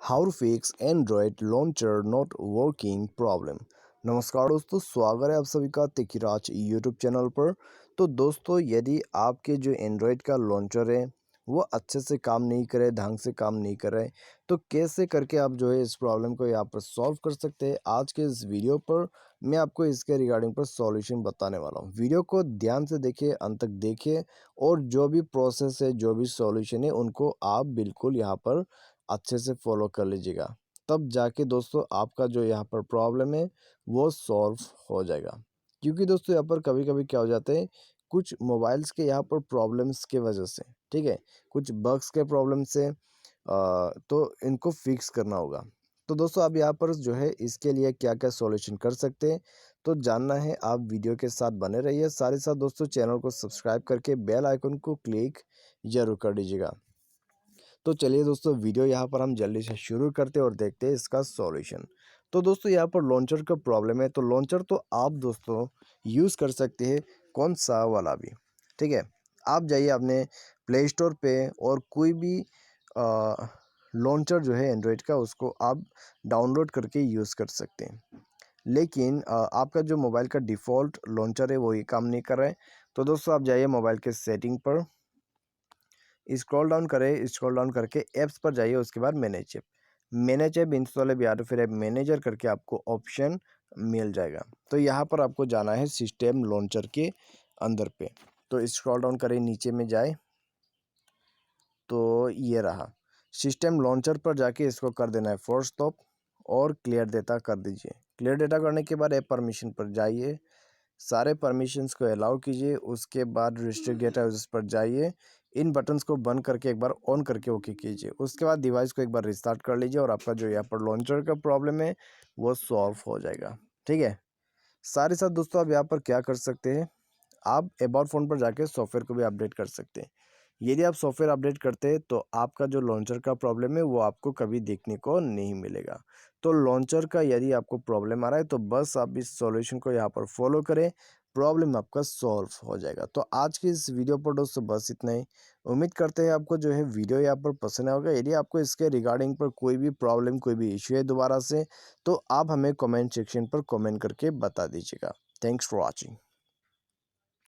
How to fix Android launcher not working problem. नमस्कार दोस्तों, स्वागत है आप सभी का तिकिराज यूट्यूब चैनल पर। तो दोस्तों, यदि आपके जो एंड्रॉयड का लॉन्चर है वो अच्छे से काम नहीं करे, ढंग से काम नहीं करे, तो कैसे करके आप जो है इस प्रॉब्लम को यहाँ पर सॉल्व कर सकते हैं। आज के इस वीडियो पर मैं आपको इसके रिगार्डिंग पर सॉल्यूशन बताने वाला हूँ। वीडियो को ध्यान से देखिए, अंत तक देखिए और जो भी प्रोसेस है, जो भी सॉल्यूशन है, उनको आप बिल्कुल यहाँ पर अच्छे से फॉलो कर लीजिएगा। तब जाके दोस्तों आपका जो यहाँ पर प्रॉब्लम है वो सॉल्व हो जाएगा। क्योंकि दोस्तों यहाँ पर कभी कभी क्या हो जाता है, कुछ मोबाइल्स के यहाँ पर प्रॉब्लम्स के वजह से, ठीक है, कुछ बग्स के प्रॉब्लम से तो इनको फिक्स करना होगा। तो दोस्तों आप यहाँ पर जो है इसके लिए क्या क्या सॉल्यूशन कर सकते हैं, तो जानना है आप वीडियो के साथ बने रहिए। साथ ही साथ दोस्तों चैनल को सब्सक्राइब करके बेल आइकन को क्लिक जरूर कर दीजिएगा। तो चलिए दोस्तों, वीडियो यहाँ पर हम जल्दी से शुरू करते हैं और देखते हैं इसका सॉल्यूशन। तो दोस्तों यहाँ पर लॉन्चर का प्रॉब्लम है, तो लॉन्चर तो आप दोस्तों यूज़ कर सकते हैं कौन सा वाला भी, ठीक है। आप जाइए अपने प्ले स्टोर पे और कोई भी लॉन्चर जो है एंड्रॉयड का, उसको आप डाउनलोड करके यूज़ कर सकते हैं। लेकिन आपका जो मोबाइल का डिफ़ॉल्ट लॉन्चर है वो ही काम नहीं कर रहा है। तो दोस्तों आप जाइए मोबाइल के सेटिंग पर, स्क्रॉल डाउन करके ऐप्स पर जाइए, उसके बाद मैनेज ऐप इंस्टॉल या तो फिर ऐप मैनेजर करके आपको ऑप्शन मिल जाएगा। तो यहाँ पर आपको जाना है सिस्टम लॉन्चर के अंदर पे। तो स्क्रॉल डाउन करें, नीचे में जाए तो ये रहा सिस्टम लॉन्चर पर, जाके इसको कर देना है फोर्स स्टॉप और क्लियर डेटा कर दीजिए। क्लियर डेटा करने के बाद ऐप परमिशन पर जाइए, सारे परमिशंस को अलाउ कीजिए। उसके बाद रिस्ट्रिक्ट डेटा यूजर्स पर जाइए, इन बटन्स को बंद करके एक बार ऑन करके ओके कीजिए। उसके बाद डिवाइस को एक बार रिस्टार्ट कर लीजिए और आपका जो यहाँ पर लॉन्चर का प्रॉब्लम है वो सॉल्व हो जाएगा, ठीक है। साथ ही साथ दोस्तों आप यहाँ पर क्या कर सकते हैं, आप अबाउट फ़ोन पर जाके सॉफ्टवेयर को भी अपडेट कर सकते हैं। यदि आप सॉफ्टवेयर अपडेट करते हैं तो आपका जो लॉन्चर का प्रॉब्लम है वो आपको कभी देखने को नहीं मिलेगा। तो लॉन्चर का यदि आपको प्रॉब्लम आ रहा है तो बस आप इस सॉल्यूशन को यहाँ पर फॉलो करें, प्रॉब्लम आपका सॉल्व हो जाएगा। तो आज की इस वीडियो पर दोस्तों बस इतना ही। उम्मीद करते हैं आपको जो है वीडियो यहाँ पर पसंद आया होगा। यदि आपको इसके रिगार्डिंग पर कोई भी प्रॉब्लम, कोई भी इश्यू है दोबारा से, तो आप हमें कमेंट सेक्शन पर कमेंट करके बता दीजिएगा। Thanks for watching.